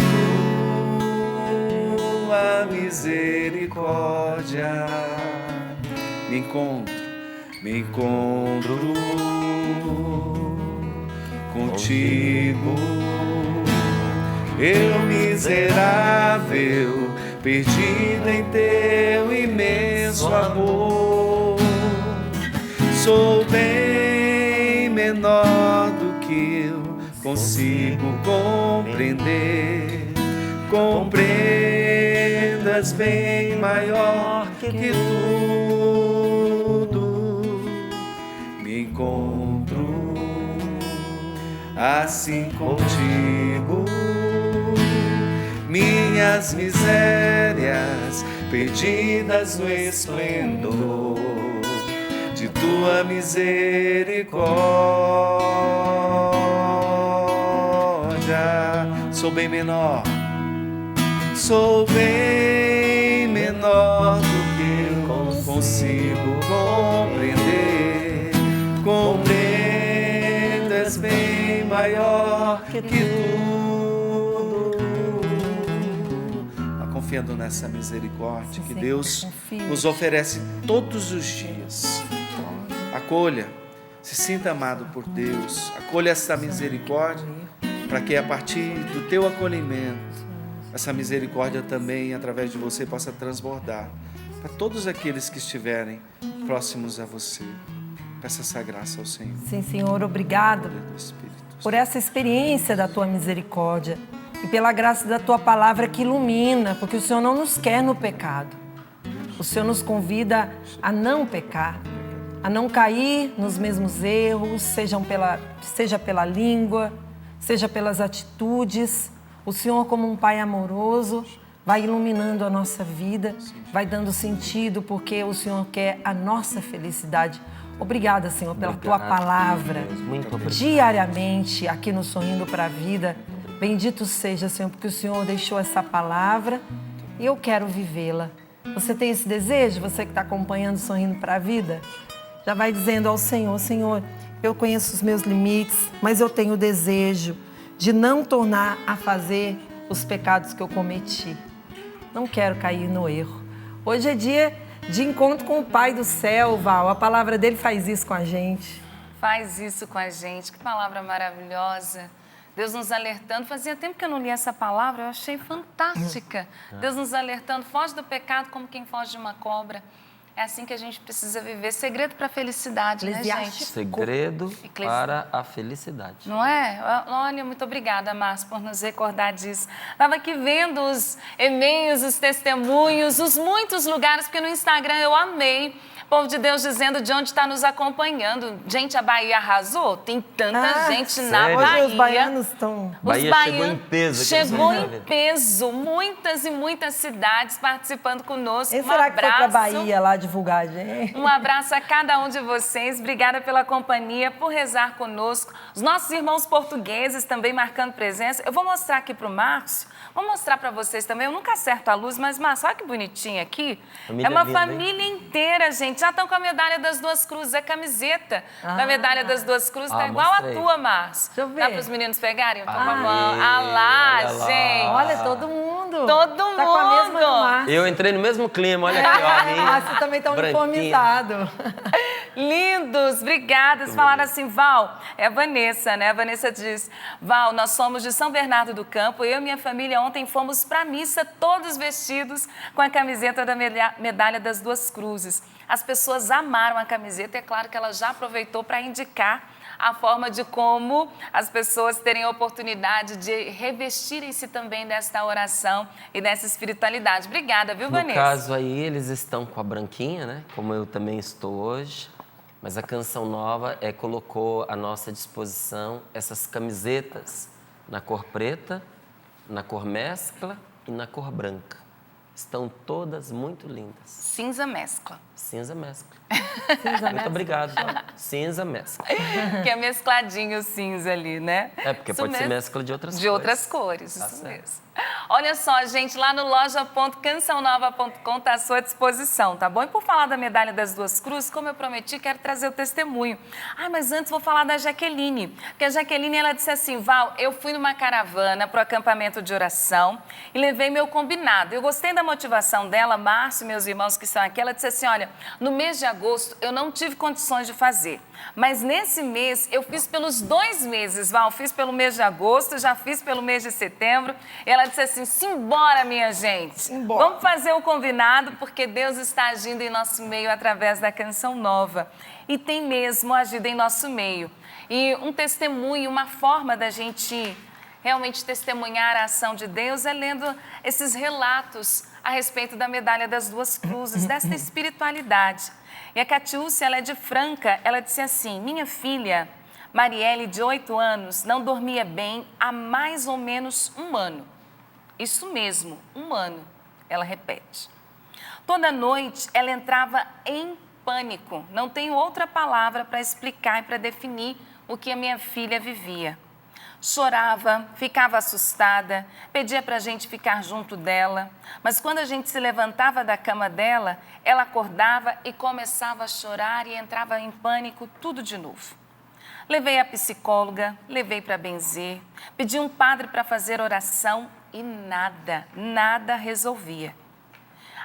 tua misericórdia. Me encontro contigo, eu miserável, perdido em teu imenso amor. Sou bem menor do que eu consigo compreender. Compreendas bem maior que tudo. Me encontro assim contigo. Minhas misérias perdidas no esplendor de tua misericórdia. Sou bem menor do que eu consigo compreender. Compreendes bem maior que tudo. A confiando nessa misericórdia que Sim, Deus confio. nos oferece todos os dias. Acolha, se sinta amado por Deus, acolha essa misericórdia, para que a partir do teu acolhimento, essa misericórdia também, através de você, possa transbordar para todos aqueles que estiverem próximos a você. Peça essa graça ao Senhor. Sim, Senhor, obrigado Do Espírito. por essa experiência da Tua misericórdia e pela graça da Tua palavra que ilumina, porque o Senhor não nos quer no pecado. O Senhor nos convida a não pecar, a não cair nos mesmos erros, seja pela língua, seja pelas atitudes. O Senhor, como um Pai amoroso, vai iluminando a nossa vida, vai dando sentido, porque o Senhor quer a nossa felicidade. Obrigada, Senhor, pela Tua palavra. Deus, muito obrigado. Diariamente, aqui no Sorrindo para a Vida. Bendito seja, Senhor, porque o Senhor deixou essa palavra e eu quero vivê-la. Você tem esse desejo? Você que está acompanhando Sorrindo para a Vida? Já vai dizendo ao Senhor: Senhor, eu conheço os meus limites, mas eu tenho o desejo de não tornar a fazer os pecados que eu cometi. Não quero cair no erro. Hoje é dia de encontro com o Pai do céu, Val. A palavra dele faz isso com a gente. Faz isso com a gente. Que palavra maravilhosa. Deus nos alertando. Fazia tempo que eu não li essa palavra, eu achei fantástica. Deus nos alertando. Foge do pecado como quem foge de uma cobra. É assim que a gente precisa viver. Segredo para a felicidade, né, gente? Segredo para a felicidade. Não é? Olha, muito obrigada, Márcio, por nos recordar disso. Estava aqui vendo os e-mails, os testemunhos, os muitos lugares, porque no Instagram eu amei. Povo de Deus dizendo de onde está nos acompanhando. Gente, a Bahia arrasou? Tem tanta gente na sério? Bahia. Hoje os baianos estão... Bahia chegou em peso aqui Chegou nessa em vida. peso. Muitas e muitas cidades participando conosco. E Um será que foi para abraço. Bahia lá divulgar a gente? Um abraço a cada um de vocês. Obrigada pela companhia, por rezar conosco. Os nossos irmãos portugueses também marcando presença. Eu vou mostrar aqui para o Márcio. Vou mostrar para vocês também. Eu nunca acerto a luz, mas, Márcio, olha que bonitinho aqui. Família é uma linda, hein? família inteira, gente. Já estão com a medalha das duas cruzes. A camiseta da medalha das duas cruzes está igual mostrei. a tua, Márcio. Deixa eu ver. Dá para os meninos pegarem? Toma a Aí, mão. Ah lá, olha lá. gente. Olha, todo mundo. Todo Tá com a mesma mundo. do Márcio. Eu entrei no mesmo clima, olha aqui, ó. a minha Márcio também tá branquinha. uniformizado. Lindos, obrigadas. Falaram assim, Val, é a Vanessa, né? A Vanessa diz, Val, nós somos de São Bernardo do Campo, eu e minha família ontem fomos para a missa, todos vestidos com a camiseta da medalha das duas cruzes. As pessoas amaram a camiseta, é claro que ela já aproveitou para indicar a forma de como as pessoas terem a oportunidade de revestirem-se também desta oração e dessa espiritualidade. Obrigada, viu, No Vanessa? caso aí, eles estão com a branquinha, né? Como eu também estou hoje. Mas a Canção Nova colocou à nossa disposição essas camisetas na cor preta, na cor mescla e na cor branca. Estão todas muito lindas. Cinza mescla. Cinza mescla. Cinza Muito mescla. obrigado. Cinza mescla. Que é mescladinho o cinza ali, né? É, porque Isso pode ser mesmo. mescla de outras cores. De outras cores, Tá isso certo. mesmo. Olha só, gente, lá no loja.cançãonova.com está à sua disposição, tá bom? E por falar da medalha das duas cruzes, como eu prometi, quero trazer o testemunho. Ah, mas antes vou falar da Jaqueline, porque a Jaqueline, ela disse assim, Val, eu fui numa caravana para o acampamento de oração e levei meu combinado. Eu gostei da motivação dela, Márcio, meus irmãos que estão aqui, ela disse assim, olha, no mês de agosto eu não tive condições de fazer, mas nesse mês eu fiz pelos 2 meses, Val, fiz pelo mês de agosto, já fiz pelo mês de setembro. E ela disse assim, simbora, minha gente. Simbora. Vamos fazer o combinado, porque Deus está agindo em nosso meio através da Canção Nova. E tem mesmo agido em nosso meio. E um testemunho, uma forma da gente realmente testemunhar a ação de Deus é lendo esses relatos a respeito da medalha das duas cruzes, desta espiritualidade. E a Catiúcia, ela é de Franca, ela disse assim, minha filha, Marielle, de 8 anos, não dormia bem há mais ou menos 1 ano. Isso mesmo, 1 ano, ela repete. Toda noite ela entrava em pânico. Não tenho outra palavra para explicar e para definir o que a minha filha vivia. Chorava, ficava assustada, pedia para a gente ficar junto dela. Mas quando a gente se levantava da cama dela, ela acordava e começava a chorar e entrava em pânico tudo de novo. Levei a psicóloga, levei para benzer, pedi um padre para fazer oração e nada resolvia.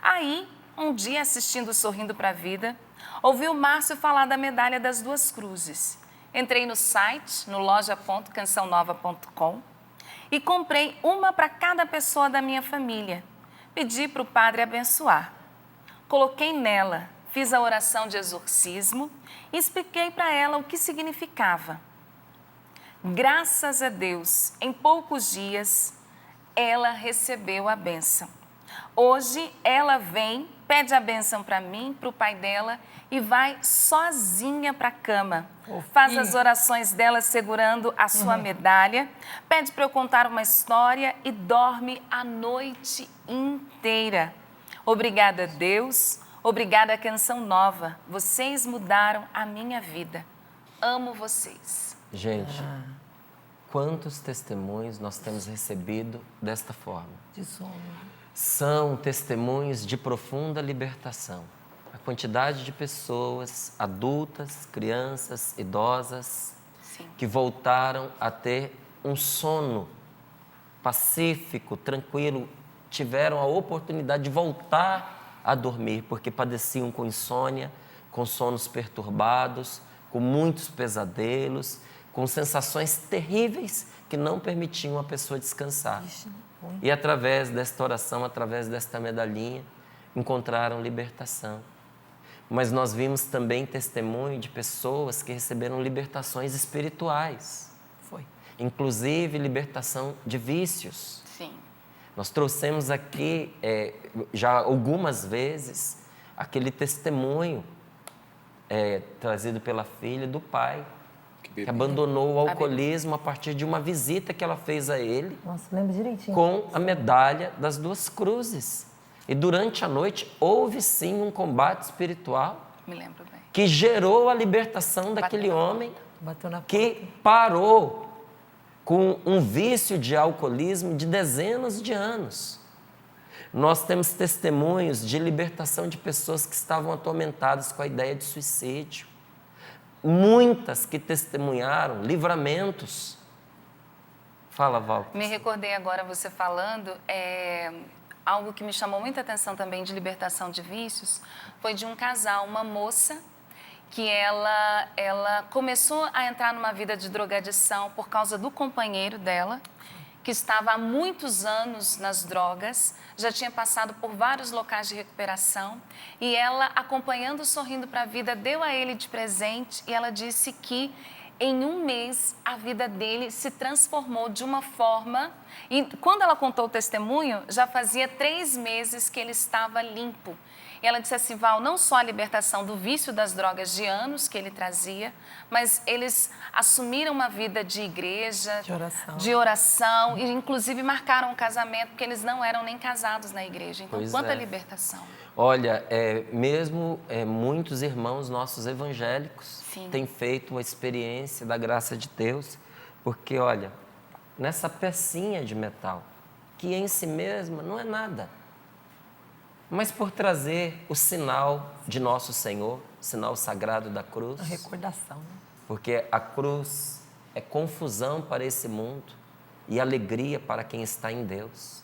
Aí, um dia, assistindo Sorrindo para a Vida, ouvi o Márcio falar da medalha das 2 cruzes. Entrei no site, no loja.cançãonova.com, e comprei uma para cada pessoa da minha família. Pedi para o padre abençoar. Coloquei nela, fiz a oração de exorcismo e expliquei para ela o que significava. Graças a Deus, em poucos dias, ela recebeu a bênção. Hoje, ela vem, pede a bênção para mim, para o pai dela e vai sozinha para a cama. Faz as orações dela segurando a sua medalha, pede para eu contar uma história e dorme a noite inteira. Obrigada, Deus. Obrigada, Canção Nova. Vocês mudaram a minha vida. Amo vocês. Gente, quantos testemunhos nós temos recebido desta forma? De sono. São testemunhos de profunda libertação. A quantidade de pessoas, adultas, crianças, idosas, Sim. que voltaram a ter um sono pacífico, tranquilo, tiveram a oportunidade de voltar a dormir, porque padeciam com insônia, com sonos perturbados, com muitos pesadelos, com sensações terríveis que não permitiam a pessoa descansar. E através desta oração, através desta medalhinha, encontraram libertação. Mas nós vimos também testemunho de pessoas que receberam libertações espirituais. Foi. Inclusive libertação de vícios. Sim. Nós trouxemos aqui, já algumas vezes, aquele testemunho trazido pela filha do pai, que abandonou o alcoolismo a partir de uma visita que ela fez a ele, Nossa, lembro direitinho. com a medalha das 2 cruzes. E durante a noite houve sim um combate espiritual Me lembro bem. que gerou a libertação daquele homem Bateu na que parou com um vício de alcoolismo de dezenas de anos. Nós temos testemunhos de libertação de pessoas que estavam atormentadas com a ideia de suicídio. Muitas que testemunharam livramentos. Fala, Val. Me recordei agora você falando, algo que me chamou muita atenção também de libertação de vícios, foi de um casal, uma moça, que ela começou a entrar numa vida de drogadição por causa do companheiro dela, que estava há muitos anos nas drogas, já tinha passado por vários locais de recuperação, e ela, acompanhando Sorrindo para a Vida, deu a ele de presente, e ela disse que em um mês a vida dele se transformou de uma forma, e quando ela contou o testemunho, já fazia 3 meses que ele estava limpo. E ela disse assim, Val, não só a libertação do vício das drogas de anos que ele trazia, mas eles assumiram uma vida de igreja, de oração e inclusive marcaram o casamento, porque eles não eram nem casados na igreja. Então, quanta libertação. Olha, mesmo muitos irmãos nossos evangélicos Sim. têm feito a experiência da graça de Deus, porque, olha, nessa pecinha de metal, que em si mesma não é nada, mas por trazer o sinal de nosso Senhor, o sinal sagrado da cruz. A recordação, né? Porque a cruz é confusão para esse mundo e alegria para quem está em Deus.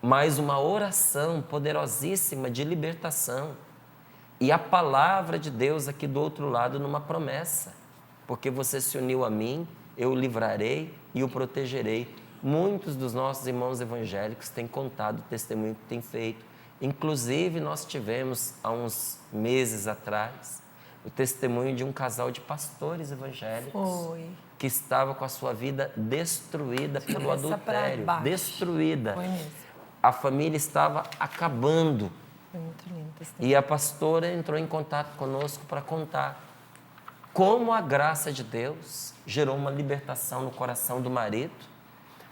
Mas uma oração poderosíssima de libertação. E a palavra de Deus aqui do outro lado numa promessa. Porque você se uniu a mim, eu o livrarei e o protegerei. Muitos dos nossos irmãos evangélicos têm contado o testemunho que têm feito. Inclusive, nós tivemos, há uns meses atrás, o testemunho de um casal de pastores evangélicos que estava com a sua vida destruída pelo adultério. Destruída. Foi mesmo. A família estava acabando. Foi muito lindo o testemunho. E a pastora entrou em contato conosco para contar como a graça de Deus gerou uma libertação no coração do marido,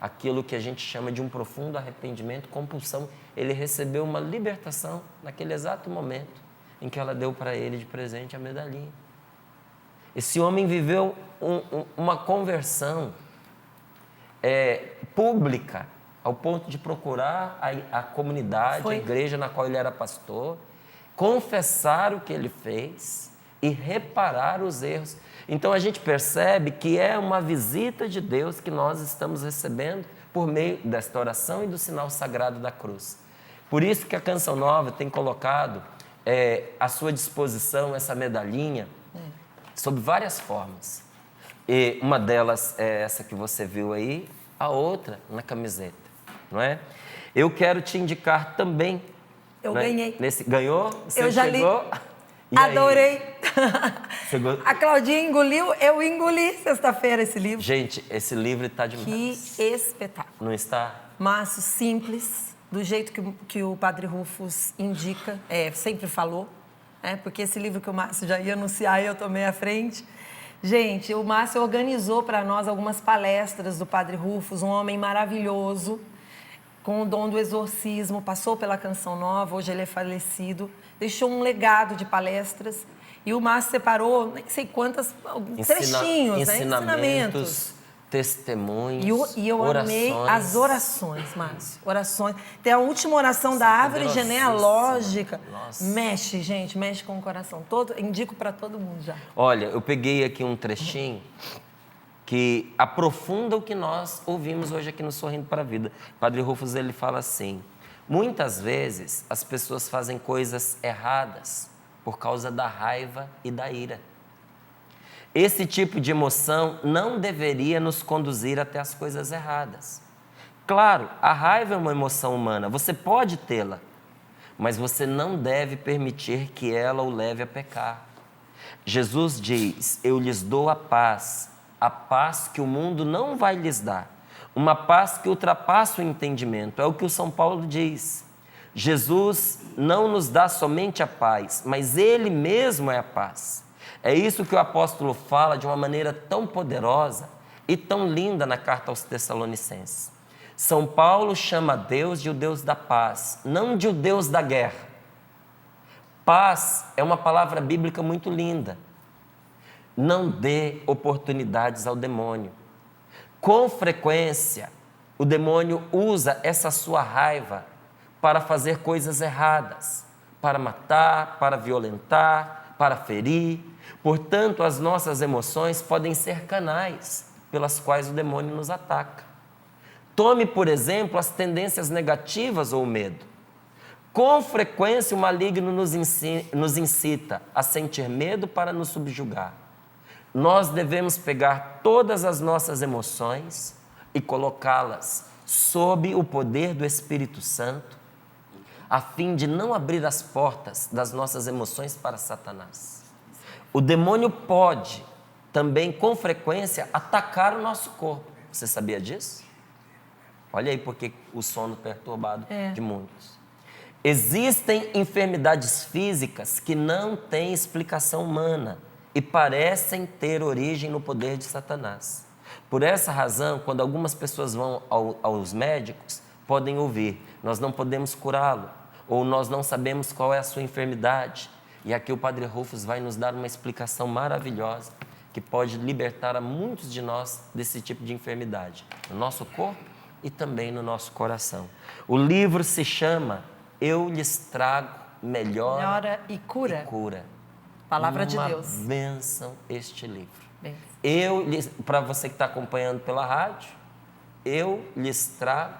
aquilo que a gente chama de um profundo arrependimento, compulsão. Ele recebeu uma libertação naquele exato momento em que ela deu para ele de presente a medalhinha. Esse homem viveu uma conversão pública, ao ponto de procurar a comunidade, a igreja na qual ele era pastor, confessar o que ele fez e reparar os erros. Então a gente percebe que é uma visita de Deus que nós estamos recebendo por meio desta oração e do sinal sagrado da cruz. Por isso que a Canção Nova tem colocado à sua disposição essa medalhinha sob várias formas. E uma delas é essa que você viu aí, a outra na camiseta, não é? Eu quero te indicar também. Eu ganhei. Ganhou? Você eu já chegou? li. E aí? Adorei. Chegou? A Claudinha engoliu, eu engoli sexta-feira esse livro. Gente, esse livro está demais. Que espetáculo. Não está? Márcio, simples, do jeito que o Padre Rufus indica, sempre falou, porque esse livro que o Márcio já ia anunciar e eu tomei à frente. Gente, o Márcio organizou para nós algumas palestras do Padre Rufus, um homem maravilhoso, com o dom do exorcismo, passou pela Canção Nova, hoje ele é falecido, deixou um legado de palestras e o Márcio separou, nem sei quantas, trechinhos, ensinamentos. Testemunhos, E eu amei as orações, Márcio. Orações. Tem a última oração da árvore genealógica. Nossa. Mexe, gente, mexe com o coração. Indico para todo mundo já. Olha, eu peguei aqui um trechinho que aprofunda o que nós ouvimos hoje aqui no Sorrindo para a Vida. Padre Rufus, ele fala assim: muitas vezes as pessoas fazem coisas erradas por causa da raiva e da ira. Esse tipo de emoção não deveria nos conduzir até as coisas erradas. Claro, a raiva é uma emoção humana, você pode tê-la, mas você não deve permitir que ela o leve a pecar. Jesus diz: eu lhes dou a paz que o mundo não vai lhes dar, uma paz que ultrapassa o entendimento, é o que o São Paulo diz. Jesus não nos dá somente a paz, mas Ele mesmo é a paz. É isso que o apóstolo fala de uma maneira tão poderosa e tão linda na carta aos Tessalonicenses. São Paulo chama Deus de o Deus da paz, não de o Deus da guerra. Paz é uma palavra bíblica muito linda. Não dê oportunidades ao demônio. Com frequência, o demônio usa essa sua raiva para fazer coisas erradas, para matar, para violentar, para ferir. Portanto, as nossas emoções podem ser canais pelas quais o demônio nos ataca. Tome, por exemplo, as tendências negativas ou o medo. Com frequência, o maligno nos incita a sentir medo para nos subjugar. Nós devemos pegar todas as nossas emoções e colocá-las sob o poder do Espírito Santo, a fim de não abrir as portas das nossas emoções para Satanás. O demônio pode também, com frequência, atacar o nosso corpo. Você sabia disso? Olha aí porque o sono perturbado de muitos. Existem enfermidades físicas que não têm explicação humana e parecem ter origem no poder de Satanás. Por essa razão, quando algumas pessoas vão aos médicos, podem ouvir: nós não podemos curá-lo, ou nós não sabemos qual é a sua enfermidade. E aqui o Padre Rufus vai nos dar uma explicação maravilhosa que pode libertar a muitos de nós desse tipo de enfermidade, no nosso corpo e também no nosso coração. O livro se chama Eu Lhes Trago Melhora e Cura. Palavra de Deus. Uma bênção este livro. Bênção. Para você que está acompanhando pela rádio, Eu Lhes Trago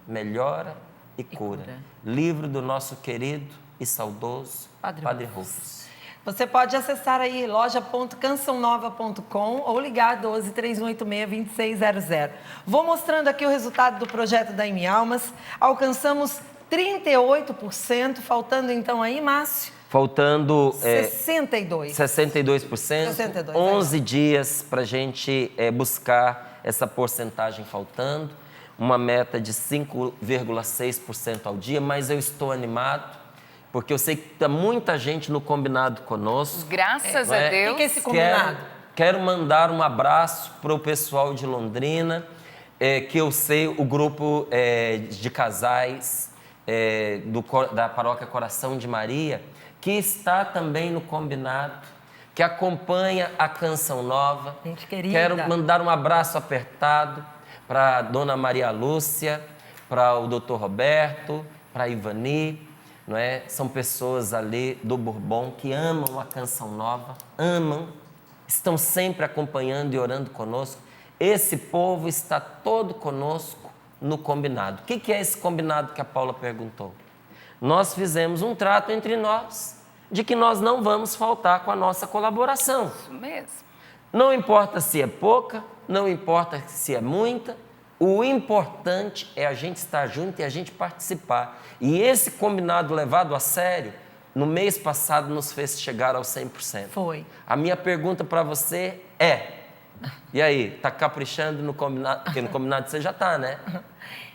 Melhora e Cura. Livro do nosso querido e saudoso Padre Rufus. Você pode acessar aí loja.cançãonova.com ou ligar 12 3186 2600. Vou mostrando aqui o resultado do projeto da M Almas. Alcançamos 38%, faltando então aí, Márcio? Faltando 62%. 62%, 11 dias para a gente buscar essa porcentagem faltando, uma meta de 5,6% ao dia, mas eu estou animado, porque eu sei que está muita gente no combinado conosco. Graças a Deus. O que é esse combinado? Quero mandar um abraço para o pessoal de Londrina, que eu sei, o grupo de casais da Paróquia Coração de Maria, que está também no combinado, que acompanha a Canção Nova. Gente querida. Quero mandar um abraço apertado para a Dona Maria Lúcia, para o Dr. Roberto, para a Ivani, não é? São pessoas ali do Bourbon que amam a Canção Nova, estão sempre acompanhando e orando conosco. Esse povo está todo conosco no combinado. O que é esse combinado que a Paula perguntou? Nós fizemos um trato entre nós de que nós não vamos faltar com a nossa colaboração. Isso mesmo. Não importa se é pouca, não importa se é muita, o importante é a gente estar junto e a gente participar. E esse combinado levado a sério, no mês passado nos fez chegar aos 100%. Foi. A minha pergunta para você é, e aí, tá caprichando no combinado? Porque no combinado você já tá, né?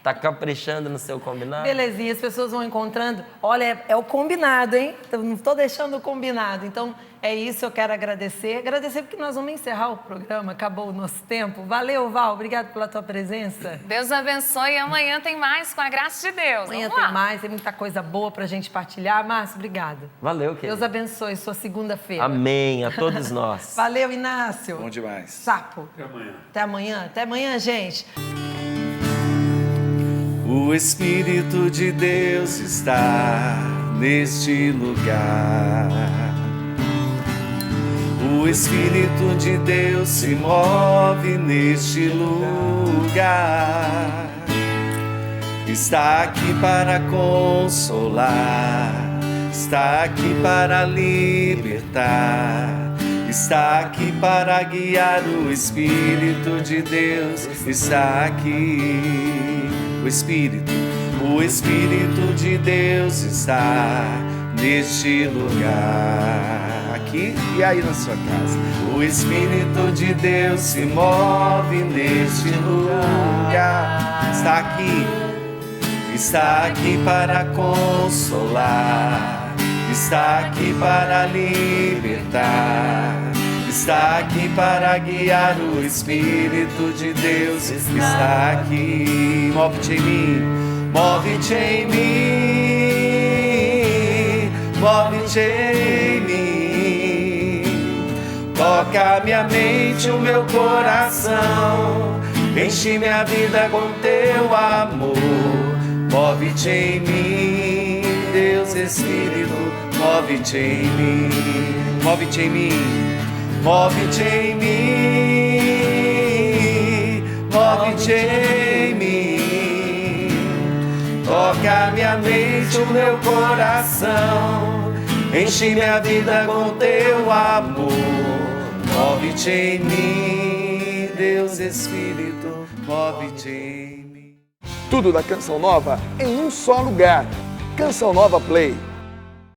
Tá caprichando no seu combinado? Belezinha, as pessoas vão encontrando. Olha, é o combinado, hein? Eu não estou deixando o combinado. Então, é isso, eu quero agradecer. Agradecer porque nós vamos encerrar o programa, acabou o nosso tempo. Valeu, Val, obrigado pela tua presença. Deus abençoe e amanhã tem mais, com a graça de Deus. Amanhã Vamos lá. tem mais, tem muita coisa boa pra gente partilhar. Márcio, obrigada. Valeu, querido. Deus abençoe sua segunda-feira. Amém, a todos nós. Valeu, Inácio. Bom demais. Sapo. Até amanhã. Até amanhã. Até amanhã, gente. O Espírito de Deus está neste lugar. O Espírito de Deus se move neste lugar. Está aqui para consolar, está aqui para libertar, está aqui para guiar. O Espírito de Deus está aqui. O Espírito de Deus está neste lugar, aqui e aí na sua casa. O Espírito de Deus se move neste lugar. Está aqui para consolar, está aqui para libertar, está aqui para guiar. O Espírito de Deus está aqui. Move-te em mim, move-te em mim, move-te em mim. Toca minha mente, o meu coração, enche minha vida com teu amor. Move-te em mim, Deus Espírito, move-te em mim, move-te em mim. Move-te em mim, move-te em mim. Toca minha mente, o meu coração, enche minha vida com teu amor. Move-te em mim, Deus Espírito, move-te em mim. Tudo da Canção Nova em um só lugar. Canção Nova Play.